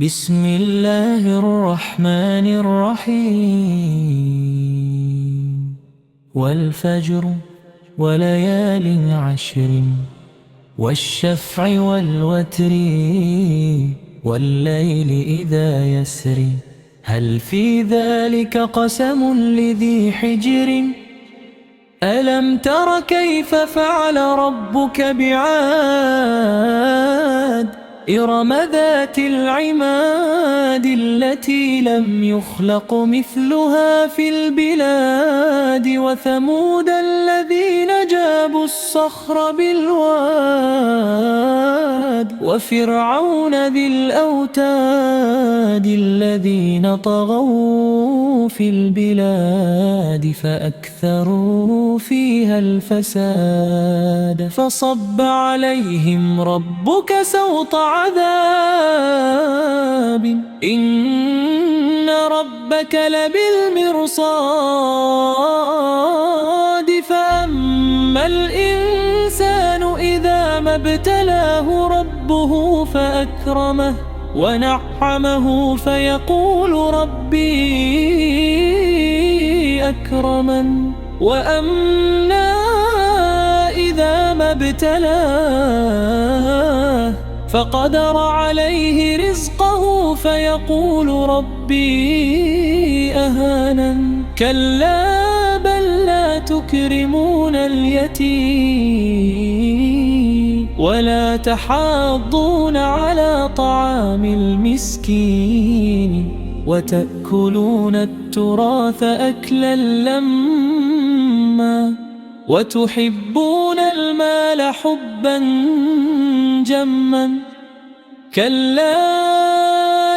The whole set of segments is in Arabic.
بسم الله الرحمن الرحيم والفجر وليال عشر والشفع والوتر والليل إذا يسر هل في ذلك قسم لذي حجر ألم تر كيف فعل ربك بعاد إرم ذات العماد التي لم يخلق مثلها في البلاد وثمود الذين جابوا الصخر بالواد وفرعون ذي الأوتاد الذين طغوا في البلاد فأكثروا فيها الفساد فصب عليهم ربك سوط عذاب إن ربك لبالمرصاد فأما الإنسان إذا ما ابتلاه ربه فأكرمه ونعمه فيقول ربي أكرمن وأما إذا ما ابتلاه فقدر عليه رزقه فيقول ربي أهانن كلا بل لا تكرمون اليتيم ولا تحاضون على طعام المسكين وتأكلون التراث أكلا لما وتحبون المال حبا جما كلا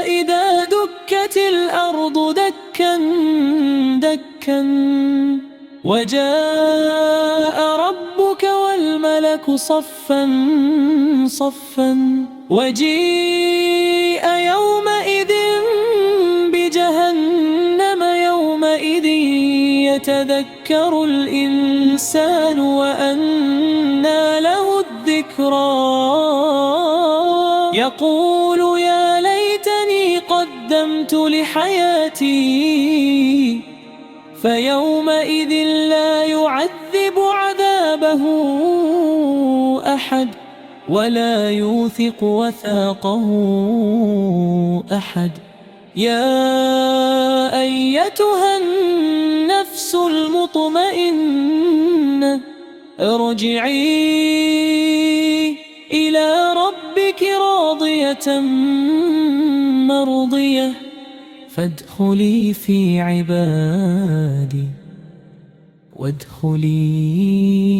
إذا دكت الأرض دكا دكا وجاء ربك والملك صفا صفا وجيء يومئذ بجهنم يومئذ يتذكر الإنسان وأنى له الذكرى يقول يا ليتني قدمت لحياتي فيومئذ لا يعذب عذابه أحد ولا يوثق وثاقه أحد يا أيتها النفس المطمئنة ارجعي إلى ربك راضية مرضية فادخلي في عبادي وادخلي